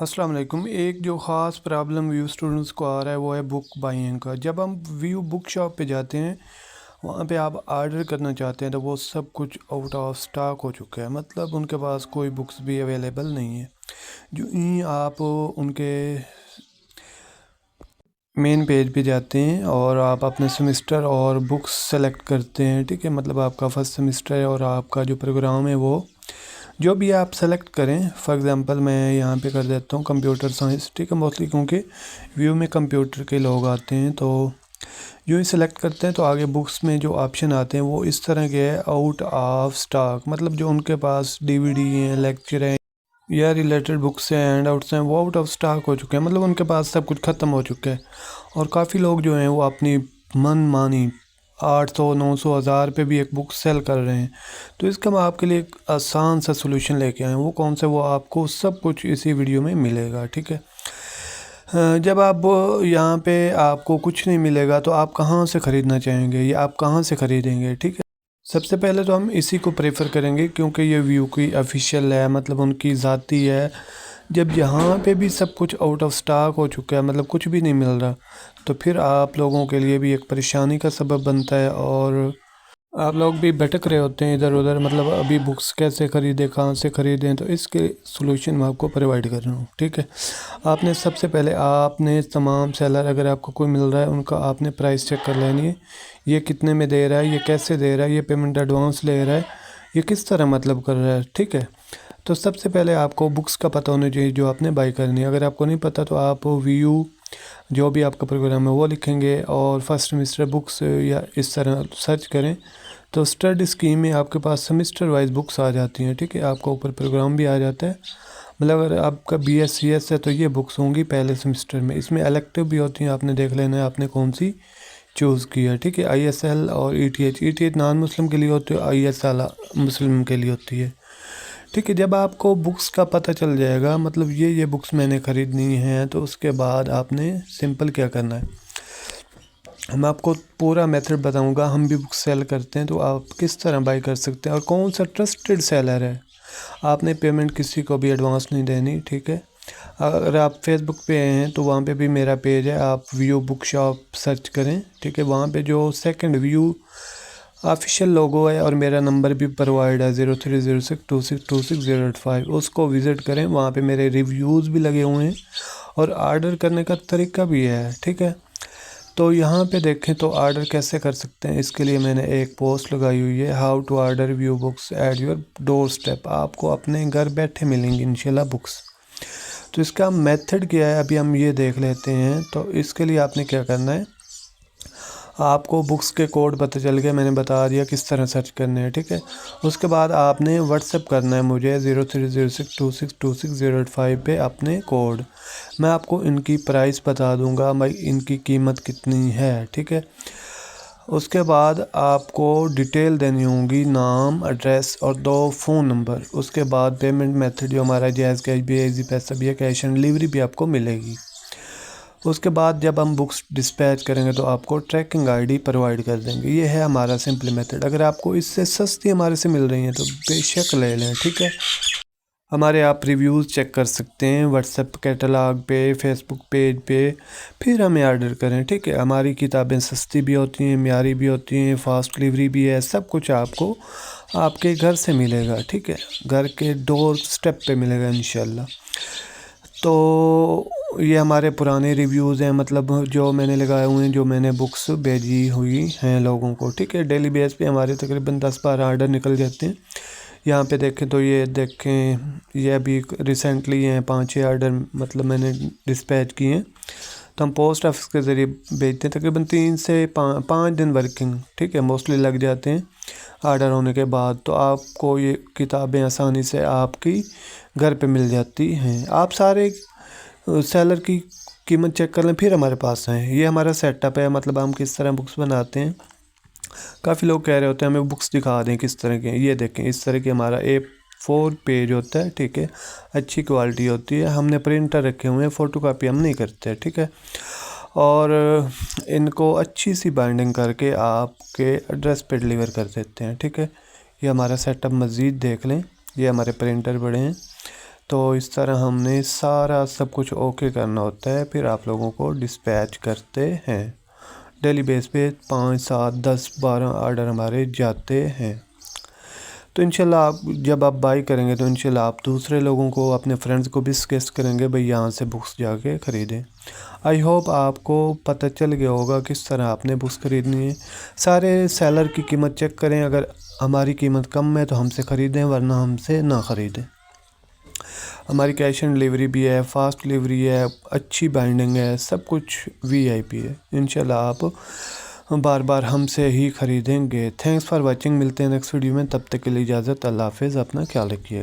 अस्सलाम वालेकुम। एक जो ख़ास प्रॉब्लम व्यू स्टूडेंट्स को आ रहा है वो है बुक बाइंग का। जब हम व्यू बुक शॉप पे जाते हैं, वहाँ पे आप आर्डर करना चाहते हैं तो वो सब कुछ आउट ऑफ स्टॉक हो चुका है, मतलब उनके पास कोई बुक्स भी अवेलेबल नहीं है। जो ही आप उनके मेन पेज पे जाते हैं और आप अपने सेमेस्टर और बुक्स सेलेक्ट करते हैं, ठीक है, मतलब आपका फर्स्ट सेमेस्टर है और आपका जो प्रोग्राम है वो जो भी आप सेलेक्ट करें। फॉर एग्ज़ाम्पल मैं यहाँ पे कर देता हूँ कंप्यूटर साइंस, ठीक है, मोस्टली क्योंकि व्यू में कंप्यूटर के लोग आते हैं। तो जो ही सेलेक्ट करते हैं तो आगे बुक्स में जो ऑप्शन आते हैं वो इस तरह के है, आउट ऑफ स्टॉक, मतलब जो उनके पास डीवीडी हैं, लेक्चर हैं या रिलेटेड बुक्स हैं, हैंड आउट्स हैं, वो आउट ऑफ स्टॉक हो चुके हैं, मतलब उनके पास सब कुछ ख़त्म हो चुका है। और काफ़ी लोग जो हैं वो अपनी मन मानी 800 900 हज़ार पे भी एक बुक सेल कर रहे हैं। तो इसका मैं आपके लिए एक आसान सा सोल्यूशन लेके आया हूँ। वो कौन सा, वो आपको सब कुछ इसी वीडियो में मिलेगा, ठीक है। जब आप यहाँ पे आपको कुछ नहीं मिलेगा तो आप कहाँ से ख़रीदना चाहेंगे या आप कहाँ से ख़रीदेंगे, ठीक है। सबसे पहले तो हम इसी को प्रेफर करेंगे क्योंकि ये व्यू की ऑफिशियल है, मतलब उनकी ज़ाती है। जब यहाँ पे भी सब कुछ आउट ऑफ स्टॉक हो चुका है, मतलब कुछ भी नहीं मिल रहा, तो फिर आप लोगों के लिए भी एक परेशानी का सबब बनता है और आप लोग भी भटक रहे होते हैं इधर उधर, मतलब अभी बुक्स कैसे ख़रीदें, कहाँ से ख़रीदें। तो इसके सॉल्यूशन मैं आपको प्रोवाइड कर रहा हूँ, ठीक है। आपने सबसे पहले आपने तमाम सेलर, अगर आपको कोई मिल रहा है, उनका आपने प्राइस चेक कर लेनी है। ये कितने में दे रहा है, ये कैसे दे रहा है, ये पेमेंट एडवांस ले रहा है, ये किस तरह मतलब कर रहा है, ठीक है। तो सबसे पहले आपको बुक्स का पता होना चाहिए जो आपने बाई करनी है। अगर आपको नहीं पता तो आप व्यू जो भी आपका प्रोग्राम है वो लिखेंगे और फर्स्ट सेमेस्टर बुक्स या इस तरह सर्च करें तो स्टडी स्कीम में आपके पास सेमेस्टर वाइज बुक्स आ जाती हैं, ठीक है। आपको ऊपर प्रोग्राम भी आ जाता है, मतलब अगर आपका BScs है तो ये बुक्स होंगी पहले सेमेस्टर में। इसमें इलेक्टिव भी होती हैं, आपने देख लेना है आपने कौन सी चूज़ किया, ठीक है। ISL और ETH नॉन मुस्लिम के लिए होती है, ISL मुस्लिम के लिए होती है, ठीक है। जब आपको बुक्स का पता चल जाएगा, मतलब ये बुक्स मैंने ख़रीदनी है, तो उसके बाद आपने सिंपल क्या करना है, मैं आपको पूरा मेथड बताऊंगा। हम भी बुक सेल करते हैं तो आप किस तरह बाई कर सकते हैं और कौन सा ट्रस्टेड सेलर है। आपने पेमेंट किसी को भी एडवांस नहीं देनी, ठीक है। अगर आप फेसबुक पे हैं तो वहाँ पे भी मेरा पेज है, आप व्यू बुक शॉप सर्च करें, ठीक है। वहाँ पे जो सेकंड व्यू ऑफिशियल लोगो है और मेरा नंबर भी प्रोवाइड है 0306262608 उसको विज़िट करें। वहाँ पे मेरे रिव्यूज़ भी लगे हुए हैं और आर्डर करने का तरीका भी है, ठीक है। तो यहाँ पे देखें तो आर्डर कैसे कर सकते हैं, इसके लिए मैंने एक पोस्ट लगाई हुई है, how to order view books at your doorstep. आपको अपने घर बैठे मिलेंगी इंशाल्लाह बुक्स। तो इसका मेथड क्या है अभी हम ये देख लेते हैं। तो इसके लिए आपने क्या करना है, आपको बुक्स के कोड पता चल गया, मैंने बता दिया किस तरह सर्च करने हैं, ठीक है। उसके बाद आपने व्हाट्सएप करना है मुझे 0306262608 पे अपने कोड। मैं आपको इनकी प्राइस बता दूंगा, भाई इनकी कीमत कितनी है, ठीक है। उसके बाद आपको डिटेल देनी होगी, नाम, एड्रेस और 2 फ़ोन नंबर। उसके बाद पेमेंट मेथड जो हमारा जैज़ कैश भी है, इजी पैसा भी है, कैश ऑन डिलीवरी भी आपको मिलेगी। उसके बाद जब हम बुक्स डिस्पैच करेंगे तो आपको ट्रैकिंग आईडी प्रोवाइड कर देंगे। ये है हमारा सिंपल मेथड। अगर आपको इससे सस्ती हमारे से मिल रही हैं तो बेशक ले लें, ठीक है। हमारे आप रिव्यूज़ चेक कर सकते हैं व्हाट्सएप कैटलॉग पे, फेसबुक पेज पे, फिर हमें आर्डर करें, ठीक है। हमारी किताबें सस्ती भी होती हैं, म्यारी भी होती हैं, फास्ट डिलीवरी भी है, सब कुछ आपको आपके घर से मिलेगा, ठीक है। घर के डोर स्टेप पे मिलेगा इंशाल्लाह। तो ये हमारे पुराने रिव्यूज़ हैं, मतलब जो मैंने लगाए हुए हैं, जो मैंने बुक्स भेजी हुई हैं लोगों को, ठीक है। डेली बेस पे हमारे तकरीबन 10-12 आर्डर निकल जाते हैं। यहाँ पे देखें तो ये देखें, ये अभी रिसेंटली हैं 5-6 आर्डर, मतलब मैंने डिस्पैच किए हैं। तो हम पोस्ट ऑफिस के ज़रिए भेजते हैं, तकरीबन 3 से 5 दिन वर्किंग, ठीक है, मोस्टली लग जाते हैं आर्डर होने के बाद। तो आपको ये किताबें आसानी से आपकी घर पे मिल जाती हैं। आप सारे सेलर की कीमत चेक कर लें फिर हमारे पास आएँ। ये हमारा सेटअप है, मतलब हम किस तरह बुक्स बनाते हैं। काफ़ी लोग कह रहे होते हैं हमें बुक्स दिखा दें किस तरह के हैं। ये देखें, इस तरह के हमारा A4 पेज होता है, ठीक है, अच्छी क्वालिटी होती है। हमने प्रिंटर रखे हुए हैं, फ़ोटो कापी हम नहीं करते, ठीक है। और इनको अच्छी सी बाइंडिंग करके आपके एड्रेस पे डिलीवर कर देते हैं, ठीक है। ये हमारा सेटअप मज़ीद देख लें, ये हमारे प्रिंटर बड़े हैं। تو اس طرح ہم نے سارا سب کچھ اوکے کرنا ہوتا ہے، پھر آپ لوگوں کو ڈسپیچ کرتے ہیں۔ ڈیلی بیس پہ 5 7 10 12 آرڈر ہمارے جاتے ہیں۔ تو انشاءاللہ آپ جب آپ بائی کریں گے تو انشاءاللہ آپ دوسرے لوگوں کو، اپنے فرینڈز کو بھی سجیسٹ کریں گے بھئی یہاں سے بکس جا کے خریدیں۔ آئی ہوپ آپ کو پتہ چل گیا ہوگا کس طرح آپ نے بکس خریدنی ہے۔ سارے سیلر کی قیمت چیک کریں، اگر ہماری قیمت کم ہے تو ہم سے خریدیں، ورنہ ہم سے نہ خریدیں۔ ہماری کیش آن ڈلیوری بھی ہے، فاسٹ ڈلیوری ہے، اچھی بائنڈنگ ہے، سب کچھ وی آئی پی ہے۔ انشاءاللہ آپ بار بار ہم سے ہی خریدیں گے۔ تھینکس فار واچنگ، ملتے ہیں نیکسٹ ویڈیو میں، تب تک کے لیے اجازت، اللہ حافظ، اپنا خیال رکھیے۔